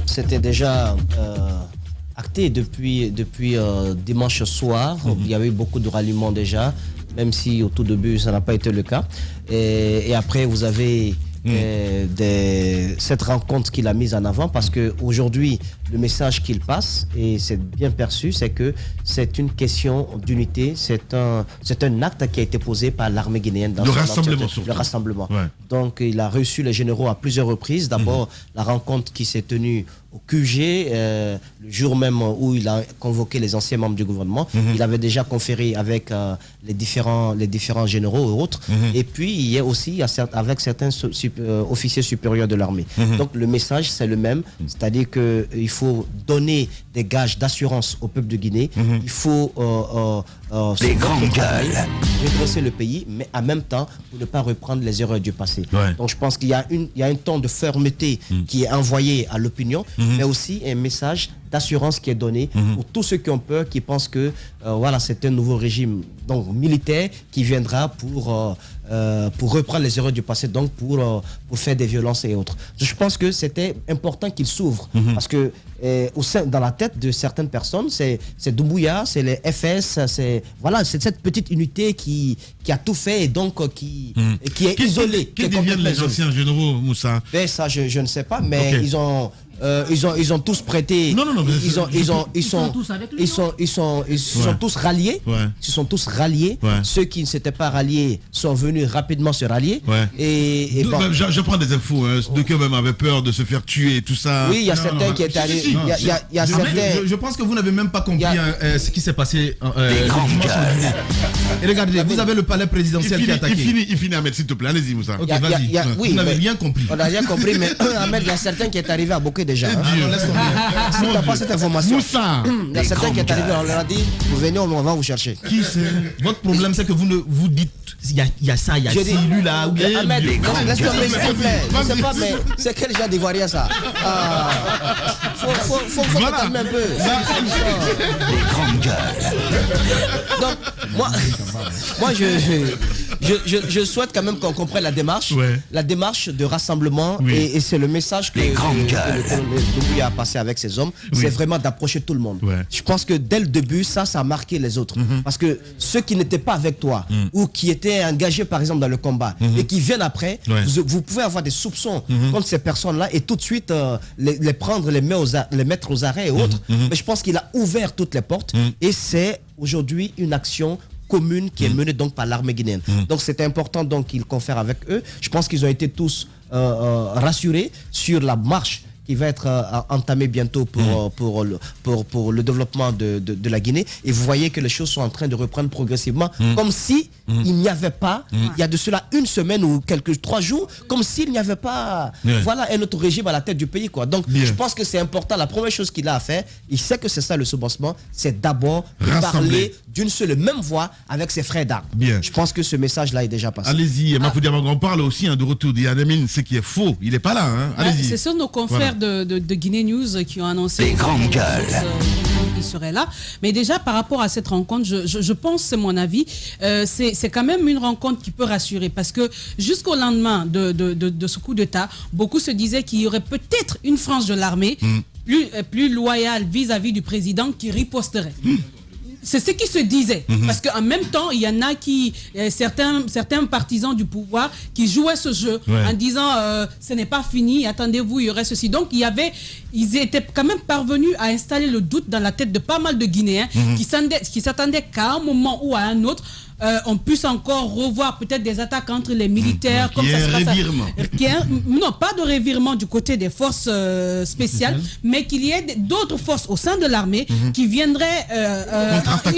c'était déjà acté depuis dimanche soir. Il y avait eu beaucoup de ralliements déjà, même si au tout début ça n'a pas été le cas. Et après vous avez cette rencontre qu'il a mise en avant, parce qu'aujourd'hui le message qu'il passe, et c'est bien perçu, c'est que c'est une question d'unité, c'est un acte qui a été posé par l'armée guinéenne dans le rassemblement. Le rassemblement. Ouais. Donc il a reçu les généraux à plusieurs reprises. D'abord la rencontre qui s'est tenue au QG, le jour même où il a convoqué les anciens membres du gouvernement. Il avait déjà conféré avec les différents généraux et autres. Et puis il y a aussi avec certains officier supérieur de l'armée. Donc le message, c'est le même, c'est-à-dire qu'il faut donner des gages d'assurance au peuple de Guinée, il faut redresser le pays, mais en même temps, pour ne pas reprendre les erreurs du passé. Donc je pense qu'il y a un ton de fermeté qui est envoyé à l'opinion, mais aussi un message d'assurance qui est donné pour tous ceux qui ont peur, qui pensent que voilà, c'est un nouveau régime donc militaire qui viendra pour reprendre les erreurs du passé, donc pour faire des violences et autres. Je pense que c'était important qu'il s'ouvre, parce que dans la tête de certaines personnes, c'est Doumbouya, c'est les FS, c'est cette petite unité qui a tout fait et donc qui est isolée. Que deviennent les anciens généraux, Moussa? Ça, je ne sais pas, mais ils ont tous prêté. Ils sont tous ralliés. Ils sont tous ralliés. Ceux qui ne s'étaient pas ralliés sont venus rapidement se rallier. Je prends des infos. D'aucuns même avaient peur de se faire tuer et tout ça. Oui, il y a certains qui étaient allés. Je pense que vous n'avez même pas compris ce qui s'est passé. Et regardez, vous avez le palais présidentiel qui est attaqué. Il finit Ahmed, s'il te plaît. Allez-y, Moussa. Ok, vas-y. Vous n'avez rien compris. On n'a rien compris, mais Ahmed, il y a certains qui est arrivé à Bokeh déjà. Si tu n'as pas cette information, il y a certains qui est arrivé, on leur a dit, vous venez, on va vous chercher. Qui c'est? Votre problème, c'est que vous dites, il y a ça, il y a celui là. Ahmed, laisse tomber, s'il te plaît. Je ne sais pas, mais c'est quel genre d'Ivoirien ça? Faut te calmer un peu. Les grandes gueules. Donc, moi je souhaite quand même qu'on comprenne la démarche de rassemblement, et c'est le message que le colonel Doumbouya a passé avec ses hommes, c'est vraiment d'approcher tout le monde. Je pense que dès le début, ça a marqué les autres. Parce que ceux qui n'étaient pas avec toi, ou qui étaient engagés par exemple dans le combat, et qui viennent après, vous pouvez avoir des soupçons contre ces personnes-là, et tout de suite les prendre, les mettre aux arrêts et autres. Mais je pense qu'il a ouvert toutes les portes, et c'est aujourd'hui une action commune qui est menée donc par l'armée guinéenne. Donc c'était important donc qu'il confère avec eux. Je pense qu'ils ont été tous rassurés sur la marche qui va être entamée bientôt pour le développement de la Guinée. Et vous voyez que les choses sont en train de reprendre progressivement, comme si il n'y avait pas, il y a de cela une semaine ou 3 jours, comme s'il n'y avait pas un autre régime à la tête du pays, quoi. Donc je pense que c'est important. La première chose qu'il a à faire, il sait que c'est ça le soubassement, c'est d'abord parler d'une seule et même voix avec ses frères d'armes. Je pense que ce message-là est déjà passé. Allez-y, on parle aussi de retour d'Yadamine, ce qui est faux. Il n'est pas là. Allez-y. C'est sur nos confrères de Guinée News qui ont annoncé les grandes gueules. Il serait là. Mais déjà, par rapport à cette rencontre, je pense, c'est mon avis, c'est quand même une rencontre qui peut rassurer, parce que jusqu'au lendemain de ce coup d'État, beaucoup se disaient qu'il y aurait peut-être une frange de l'armée plus loyale vis-à-vis du président qui riposterait. C'est ce qui se disait. Parce qu'en même temps, il y en a certains partisans du pouvoir qui jouaient ce jeu en disant ce n'est pas fini, attendez-vous, il y aurait ceci. Donc ils étaient quand même parvenus à installer le doute dans la tête de pas mal de Guinéens qui s'attendaient qu'à un moment ou à un autre, on puisse encore revoir peut-être des attaques entre les militaires, comme ça se passe. Non, pas de revirement du côté des forces spéciales, mais qu'il y ait d'autres forces au sein de l'armée qui viendraient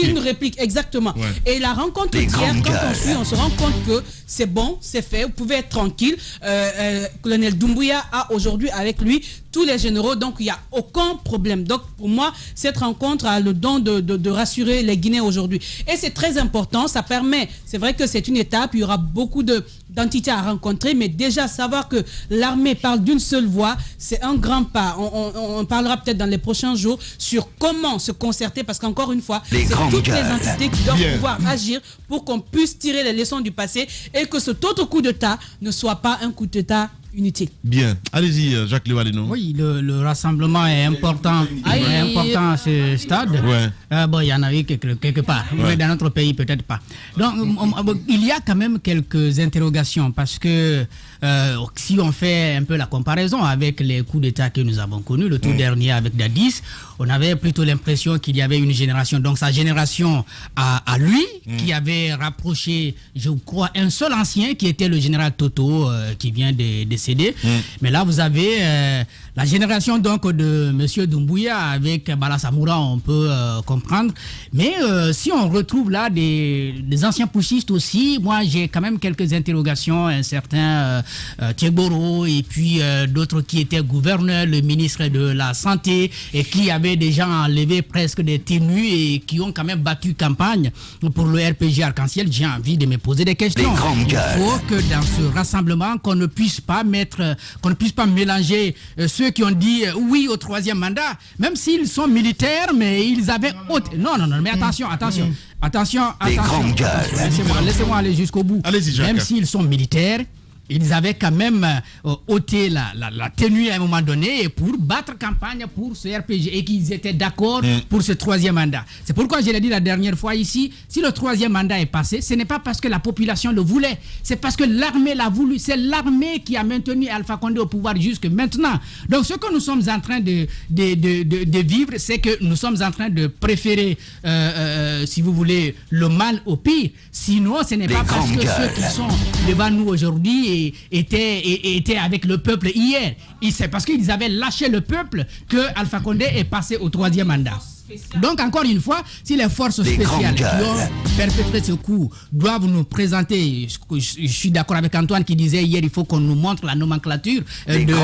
une réplique, exactement. Et la rencontre d'hier, quand on suit, on se rend compte que c'est bon, c'est fait, vous pouvez être tranquille. Colonel Doumbouya a aujourd'hui avec lui tous les généraux, donc il n'y a aucun problème. Donc pour moi, cette rencontre a le don de rassurer les Guinéens aujourd'hui. Et c'est très important, ça permet, c'est vrai que c'est une étape, il y aura beaucoup d'entités à rencontrer, mais déjà savoir que l'armée parle d'une seule voix, c'est un grand pas. On parlera peut-être dans les prochains jours sur comment se concerter, parce qu'encore une fois, c'est toutes les entités qui doivent pouvoir agir pour qu'on puisse tirer les leçons du passé et que cet autre coup d'État ne soit pas un coup d'État inutile. Bien. Allez-y, Jacques Lévalino. Oui, le rassemblement est important, important à ce stade. Bon, il y en a eu quelque part, mais dans notre pays, peut-être pas. Donc, il y a quand même quelques interrogations, parce que si on fait un peu la comparaison avec les coups d'État que nous avons connus, le tout dernier avec Dadis, on avait plutôt l'impression qu'il y avait une génération, donc sa génération à lui, qui avait rapproché, je crois, un seul ancien qui était le général Toto, qui vient de décédé. Mais là, vous avez la génération donc de M. Doumbouya avec Bala Samoura, on peut comprendre. Mais si on retrouve là des anciens putschistes aussi, moi j'ai quand même quelques interrogations. Un certain Tchegoro et puis d'autres qui étaient gouverneurs, le ministre de la Santé, et qui avaient déjà enlevé presque des ténus et qui ont quand même battu campagne pour le RPG Arc-en-Ciel. J'ai envie de me poser des questions. Il faut que dans ce rassemblement, qu'on ne puisse pas mélanger ceux qui ont dit oui au 3e mandat, même s'ils sont militaires, mais ils avaient... Non, mais attention. Laissez-moi aller jusqu'au bout. Allez-y, Jacques. Même s'ils sont militaires, ils avaient quand même ôté la tenue à un moment donné pour battre campagne pour ce RPG et qu'ils étaient d'accord pour ce 3e mandat. C'est pourquoi je l'ai dit la dernière fois ici, si le 3e mandat est passé, ce n'est pas parce que la population le voulait, c'est parce que l'armée l'a voulu. C'est l'armée qui a maintenu Alpha Condé au pouvoir jusque maintenant. Donc ce que nous sommes en train de vivre, c'est que nous sommes en train de préférer, si vous voulez, le mal au pire. Sinon, ce n'est pas parce que ceux qui sont devant nous aujourd'hui étaient avec le peuple hier. C'est parce qu'ils avaient lâché le peuple que Alpha Condé est passé au 3e mandat. Donc encore une fois, si les forces spéciales qui ont perpétré ce coup doivent nous présenter, je suis d'accord avec Antoine qui disait hier, il faut qu'on nous montre la nomenclature de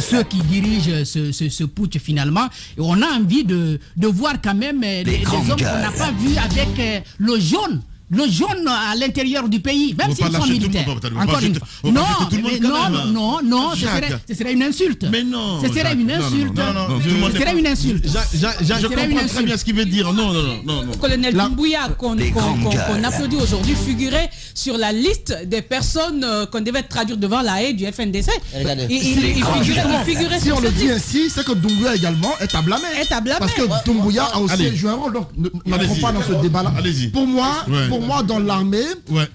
ceux qui dirigent ce putsch finalement. Et on a envie de voir quand même des hommes qu'on n'a pas vus avec le jaune. Le jaune à l'intérieur du pays, même s'ils sont militaires. Encore une fois. Non, ce serait une insulte. Mais non. Ce serait une insulte. Ce serait une insulte. Je comprends très bien ce qu'il veut dire. Non. Colonel Doumbouya, qu'on applaudit aujourd'hui, figurait sur la liste des personnes qu'on devait traduire devant la haie du FNDC. Il figurait si on le dit ainsi, c'est que Doumbouya également est à blâmer. Parce que Doumbouya a aussi joué un rôle. Donc, n'entrons pas dans ce débat-là. Pour moi, dans l'armée,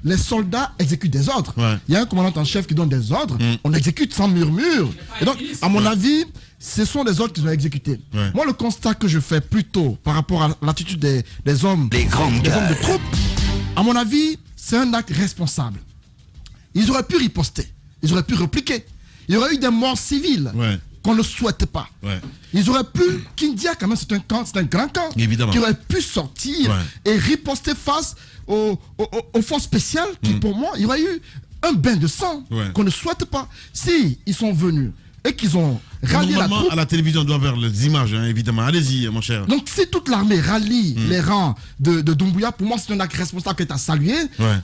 les soldats exécutent des ordres. Il y a un commandant en chef qui donne des ordres, on exécute sans murmure. Et donc, à mon avis, ce sont des ordres qu'ils ont exécutés. Moi, le constat que je fais plutôt par rapport à l'attitude des hommes de troupes, à mon avis, c'est un acte responsable. Ils auraient pu riposter, ils auraient pu répliquer. Il y aurait eu des morts civiles. Qu'on ne souhaite pas. Ils auraient pu, Kindia quand même c'est un grand camp, évidemment, qui aurait pu sortir et riposter face aux forces spéciales qui pour moi, il y aurait eu un bain de sang qu'on ne souhaite pas. Si ils sont venus et qu'ils ont rallié la troupe, à la télévision on doit voir les images, évidemment. Allez-y, mon cher. Donc si toute l'armée rallie les rangs de Doumbouya, pour moi c'est un acte responsable qui est à saluer.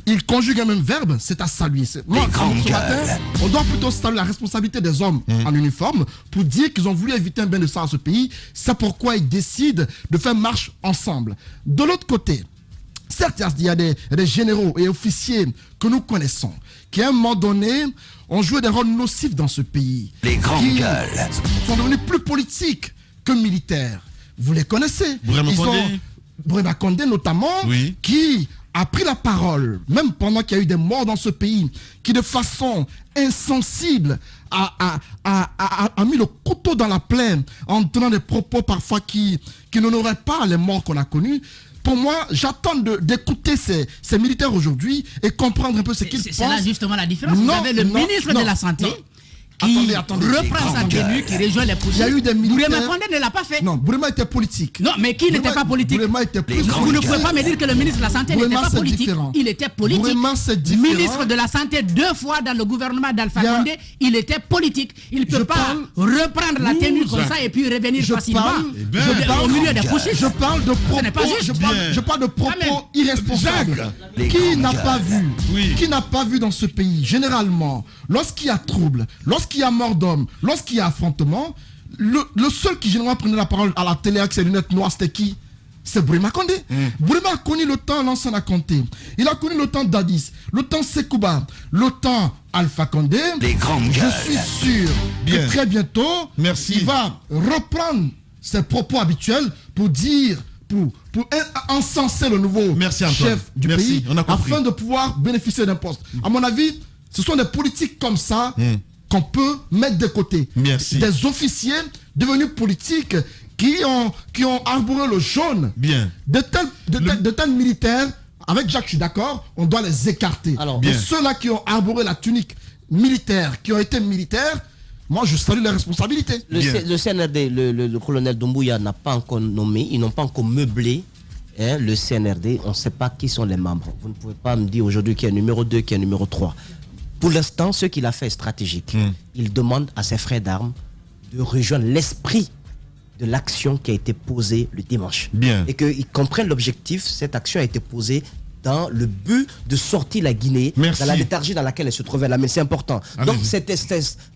Il conjugue un même verbe, c'est à saluer. Moi, ce matin, on doit plutôt saluer la responsabilité des hommes en uniforme pour dire qu'ils ont voulu éviter un bain de sang à ce pays. C'est pourquoi ils décident de faire marche ensemble. De l'autre côté, certes, il y a des généraux et officiers que nous connaissons, qui à un moment donné ont joué des rôles nocifs dans ce pays, qui sont devenus plus politiques que militaires. Vous les connaissez. Burema Condé notamment, qui a pris la parole, même pendant qu'il y a eu des morts dans ce pays, qui de façon insensible a mis le couteau dans la plaie en tenant des propos parfois qui n'honoraient pas les morts qu'on a connus. Pour moi, j'attends d'écouter ces militaires aujourd'hui et comprendre un peu ce qu'ils pensent. C'est là justement la différence. Vous avez le ministre de la Santé qui reprend sa tenue, qui rejoint les policiers. Il y a eu des militaires. Burema Condé ne l'a pas fait. Non, Burema était politique. Non, mais qui n'était pas politique? Burema était politique. Vous ne pouvez pas me dire que le ministre de la Santé n'était pas politique. Différent. Il était politique. Burema, c'est différent. Ministre de la Santé 2 fois dans le gouvernement d'Alpha Condé, il était politique. Il ne peut pas reprendre la tenue comme ça et puis revenir facilement au milieu des putschistes. Je parle de propos. Ce n'est pas juste. Je parle de propos irresponsables. Qui n'a pas vu? Qui n'a pas vu dans ce pays, généralement, lorsqu'il y a trouble, lorsqu'il y a mort d'homme, lorsqu'il y a affrontement, le seul qui généralement prenait la parole à la télé avec ses lunettes noires, c'était qui? C'est Burema Condé. Burema a connu le temps Lansana Conté. Il a connu le temps Dadis, le temps Sekouba, le temps Alpha Condé. Je suis sûr que très bientôt, il va reprendre ses propos habituels pour dire, pour encenser le nouveau chef du pays, afin de pouvoir bénéficier d'un poste. À mon avis, ce sont des politiques comme ça qu'on peut mettre de côté. Des officiers devenus politiques qui ont arboré le jaune. De tels militaires, avec Jacques, je suis d'accord, on doit les écarter. Et ceux-là qui ont arboré la tunique militaires qui ont été militaires, moi je salue les responsabilités. Le CNRD, le colonel Doumbouya n'a pas encore nommé, ils n'ont pas encore meublé le CNRD, on ne sait pas qui sont les membres. Vous ne pouvez pas me dire aujourd'hui qu'il y a numéro 2, qu'il y a numéro 3. Pour l'instant, ce qu'il a fait est stratégique. Il demande à ses frères d'armes de rejoindre l'esprit de l'action qui a été posée le dimanche. Bien. Et qu'ils comprennent l'objectif. Cette action a été posée dans le but de sortir la Guinée dans la léthargie dans laquelle elle se trouvait là. Mais c'est important. Donc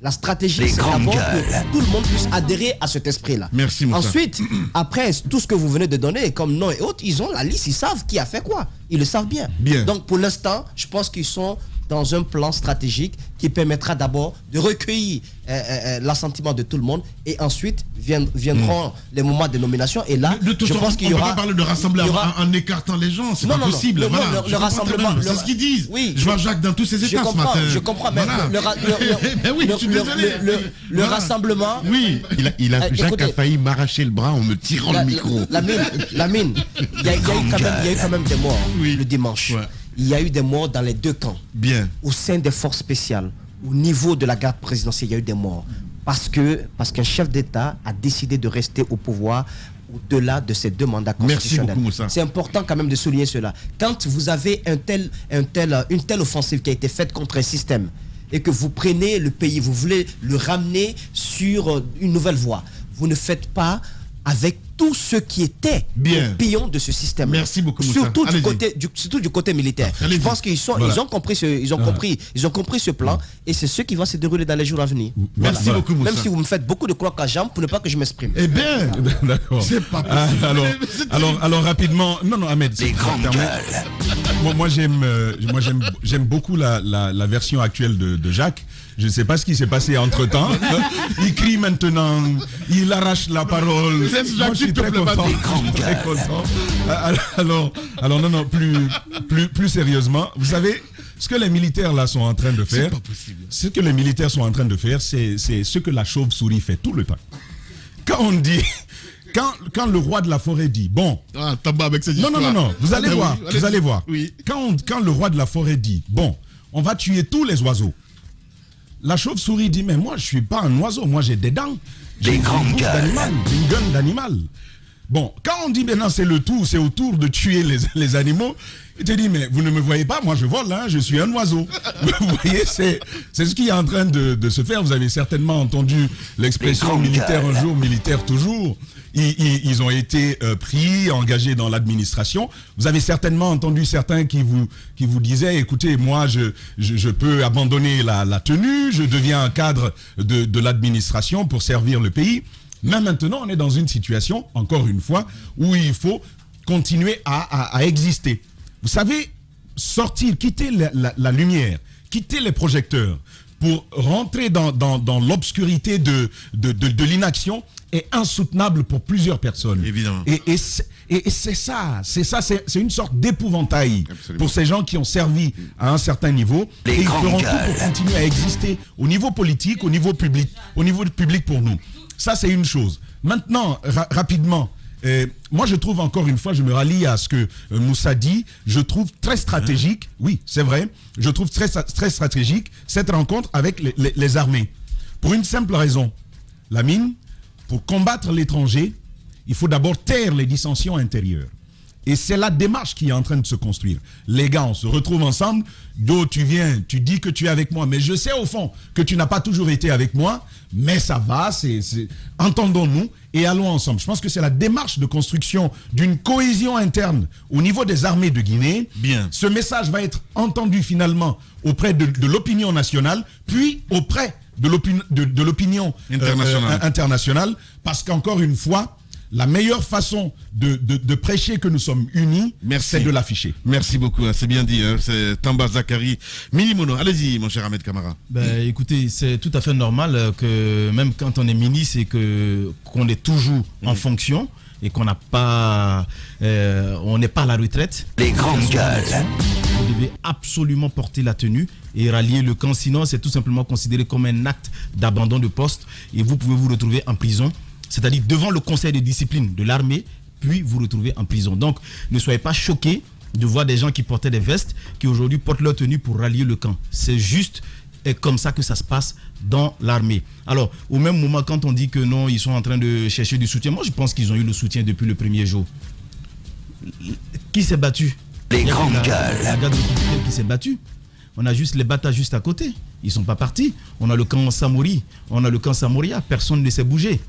la stratégie, c'est d'abord que tout le monde puisse adhérer à cet esprit-là. Merci, Moussa. Ensuite, après tout ce que vous venez de donner comme nom et autres, ils ont la liste, ils savent qui a fait quoi. Ils le savent bien. Donc pour l'instant, je pense qu'ils sont dans un plan stratégique qui permettra d'abord de recueillir l'assentiment de tout le monde et ensuite viendront les moments de nomination et là je pense qu'il y aura... On ne peut pas parler de rassembler en écartant les gens, c'est pas possible. Le rassemblement... C'est ce qu'ils disent. Oui, je vois Jacques dans tous ses états ce matin. Je comprends, mais le rassemblement... Oui, Jacques a failli m'arracher le bras en me tirant le micro. Lamine, il y a eu quand même des morts le dimanche. Il y a eu des morts dans les deux camps. Bien. Au sein des forces spéciales, au niveau de la garde présidentielle, il y a eu des morts. Parce qu'un chef d'État a décidé de rester au pouvoir au-delà de ses 2 mandats constitutionnels. Merci beaucoup, Moussa. C'est important quand même de souligner cela. Quand vous avez une telle offensive qui a été faite contre un système et que vous prenez le pays, vous voulez le ramener sur une nouvelle voie, vous ne faites pas avec tout ce qui était le pion de ce système. Merci beaucoup, Moussa. Surtout du côté militaire. Je pense qu'ils ont compris ce plan et c'est ce qui va se dérouler dans les jours à venir. Merci beaucoup, Moussa. Même si vous me faites beaucoup de cloques à jambes pour ne pas que je m'exprime. Eh bien, d'accord. C'est pas possible. Alors rapidement, non Ahmed, c'est moi j'aime beaucoup la version actuelle de Jacques. Je ne sais pas ce qui s'est passé entre-temps. Il crie maintenant, il arrache la parole. Moi, je suis très content. Alors non, plus sérieusement, vous savez, ce que les militaires là sont en train de faire, ce que les militaires sont en train de faire, c'est ce que la chauve-souris fait tout le temps. Quand on dit... Quand le roi de la forêt dit, bon... avec cette non, vous allez voir, vous allez voir. Oui. Quand le roi de la forêt dit, bon, on va tuer tous les oiseaux. La chauve-souris dit, mais moi, je ne suis pas un oiseau, moi, j'ai des dents. J'ai une gueule d'animal. Bon, quand on dit, maintenant, c'est au tour de tuer les animaux, il te dit, mais vous ne me voyez pas, moi, je vole, hein, je suis un oiseso. Vous voyez, c'est ce qui est en train de se faire. Vous avez certainement entendu l'expression militaire un jour, militaire toujours. Ils ont été pris, engagés dans l'administration. Vous avez certainement entendu certains qui vous disaient, écoutez, moi, je peux abandonner la tenue, je deviens un cadre de l'administration pour servir le pays. Mais maintenant, on est dans une situation, encore une fois, où il faut continuer à exister. Vous savez, quitter la lumière, quitter les projecteurs pour rentrer dans l'obscurité de l'inaction est insoutenable pour plusieurs personnes. Évidemment. Et c'est ça, c'est une sorte d'épouvantail pour ces gens qui ont servi à un certain niveau. Et ils feront tout pour continuer à exister au niveau politique, au niveau public pour nous. Ça, c'est une chose. Maintenant, rapidement, moi, je trouve encore une fois, je me rallie à ce que Moussa dit, je trouve très stratégique, oui, c'est vrai, je trouve très stratégique cette rencontre avec les armées. Pour une simple raison, Lamine, pour combattre l'étranger, il faut d'abord taire les dissensions intérieures. Et c'est la démarche qui est en train de se construire. Les gars, on se retrouve ensemble. D'où tu viens, tu dis que tu es avec moi. Mais je sais au fond que tu n'as pas toujours été avec moi. Mais ça va, entendons-nous et allons ensemble. Je pense que c'est la démarche de construction d'une cohésion interne au niveau des armées de Guinée. Bien. Ce message va être entendu finalement auprès de l'opinion nationale, puis auprès de l'opinion internationale. Parce qu'encore une fois, la meilleure façon de prêcher que nous sommes unis, c'est de l'afficher. Merci beaucoup, c'est bien dit. C'est Tamba Zakari. Minimono, allez-y, mon cher Ahmed Kamara. Écoutez, c'est tout à fait normal que même quand on est ministre et qu'on est toujours en fonction et qu'on n'a pas, on n'est pas à la retraite. Les grandes gueules. Vous devez absolument porter la tenue et rallier le camp. Sinon, c'est tout simplement considéré comme un acte d'abandon de poste et vous pouvez vous retrouver en prison. C'est-à-dire devant le conseil de discipline de l'armée, puis vous retrouvez en prison. Donc, ne soyez pas choqués de voir des gens qui portaient des vestes, qui aujourd'hui portent leur tenue pour rallier le camp. C'est juste est comme ça que ça se passe dans l'armée. Alors, au même moment, quand on dit que non, ils sont en train de chercher du soutien, moi je pense qu'ils ont eu le soutien depuis le premier jour. Qui s'est battu? Les grandes gueules. La garde républicaine qui s'est battue. On a juste les Bata juste à côté. Ils ne sont pas partis. On a le camp Samori, on a le camp Samoria. Personne ne s'est bougé.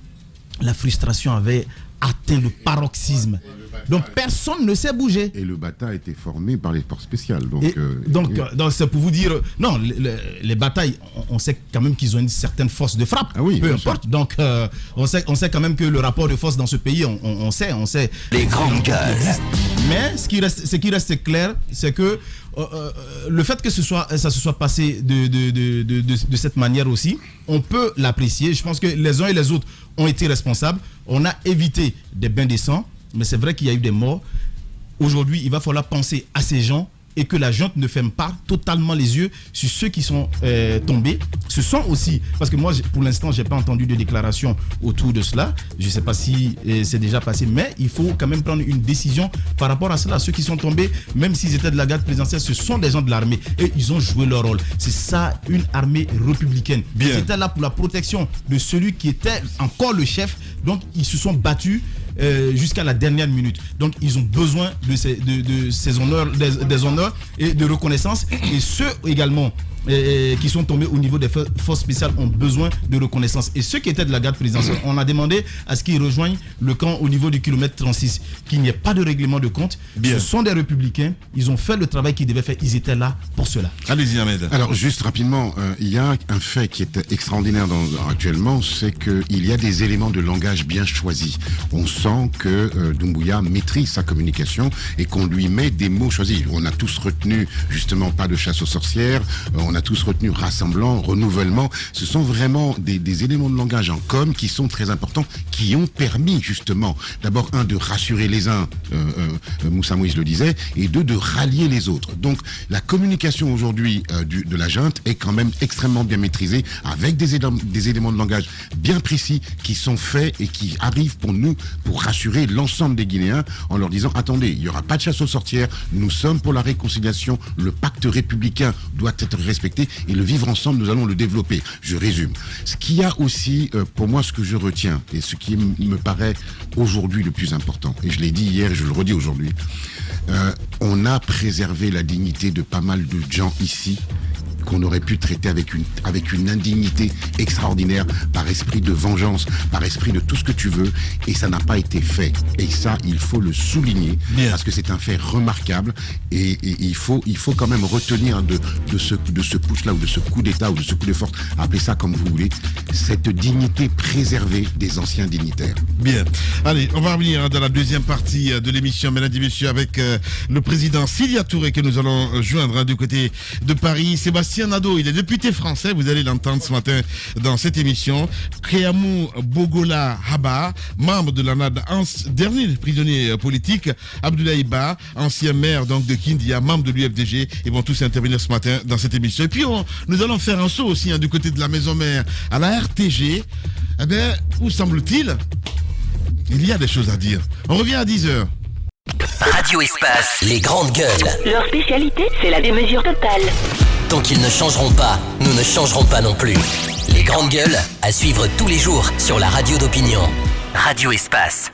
La frustration avait atteint le paroxysme. Donc personne ne s'est bougé. Et le Bata a été formé par les forces spéciales. Donc c'est pour vous dire, non, les batailles, on sait quand même qu'ils ont une certaine force de frappe. Ah oui, peu importe. Sûr. Donc on sait quand même que le rapport de force dans ce pays, on sait. Les grandes gueules. Mais ce qui reste clair, c'est que le fait que ça se soit passé de cette manière aussi, on peut l'apprécier. Je pense que les uns et les autres ont été responsables. On a évité des bains de sang. Mais c'est vrai qu'il y a eu des morts. Aujourd'hui, il va falloir penser à ces gens et que la junte ne ferme pas totalement les yeux sur ceux qui sont tombés. Ce sont aussi, parce que moi, pour l'instant, je n'ai pas entendu de déclaration autour de cela. Je ne sais pas si c'est déjà passé, mais il faut quand même prendre une décision par rapport à cela. Ceux qui sont tombés, même s'ils étaient de la garde présidentielle, ce sont des gens de l'armée et ils ont joué leur rôle. C'est ça, une armée républicaine. Ils étaient là pour la protection de celui qui était encore le chef. Donc, ils se sont battus jusqu'à la dernière minute. Donc ils ont besoin de ces honneurs, des honneurs et de reconnaissance. Et ceux également qui sont tombés au niveau des forces spéciales ont besoin de reconnaissance. Et ceux qui étaient de la garde présidentielle, on a demandé à ce qu'ils rejoignent le camp au niveau du kilomètre 36, qu'il n'y ait pas de règlement de compte. Ce sont des républicains, ils ont fait le travail qu'ils devaient faire, ils étaient là pour cela. Allez-y Ahmed. Alors juste rapidement, il y a un fait qui est extraordinaire actuellement, c'est qu'il y a des éléments de langage bien choisis. On sent que Doumbouya maîtrise sa communication et qu'on lui met des mots choisis. On a tous retenu justement pas de chasse aux sorcières, on a tous retenu rassemblement, renouvellement. Ce sont vraiment des éléments de langage en com qui sont très importants, qui ont permis justement, d'abord de rassurer les uns, Moussa Moïse le disait, et de rallier les autres. Donc la communication aujourd'hui de la junte est quand même extrêmement bien maîtrisée, avec des éléments de langage bien précis qui sont faits et qui arrivent pour rassurer l'ensemble des Guinéens en leur disant, attendez, il n'y aura pas de chasse aux sorcières, nous sommes pour la réconciliation, le pacte républicain doit être respecté et le vivre ensemble, nous allons le développer. Je résume. Ce qu'il y a aussi, pour moi, ce que je retiens et ce qui me paraît aujourd'hui le plus important, et je l'ai dit hier et je le redis aujourd'hui, on a préservé la dignité de pas mal de gens ici qu'on aurait pu traiter avec une indignité extraordinaire, par esprit de vengeance, par esprit de tout ce que tu veux, et ça n'a pas été fait. Et ça, il faut le souligner, parce que c'est un fait remarquable, et il faut quand même retenir de ce putsch-là, ou de ce coup d'État, ou de ce coup de force, appelez ça comme vous voulez, cette dignité préservée des anciens dignitaires. Bien. Allez, on va revenir dans la deuxième partie de l'émission, mesdames et messieurs, avec le président Sidia Touré, que nous allons joindre du côté de Paris. Sébastien Nadeau, il est député français, vous allez l'entendre ce matin dans cette émission. Kriamou Bogola Haba, membre de l'ANAD, dernier prisonnier politique. Abdoulaye Ba, ancien maire donc de Kindia, membre de l'UFDG, ils vont tous intervenir ce matin dans cette émission. Et puis nous allons faire un saut aussi du côté de la maison mère à la RTG. Eh bien, où semble-t-il, il y a des choses à dire. On revient à 10h. Radio Espace, les grandes gueules. Leur spécialité, c'est la démesure totale. Tant qu'ils ne changeront pas, nous ne changerons pas non plus. Les grandes gueules, à suivre tous les jours sur la radio d'opinion. Radio Espace.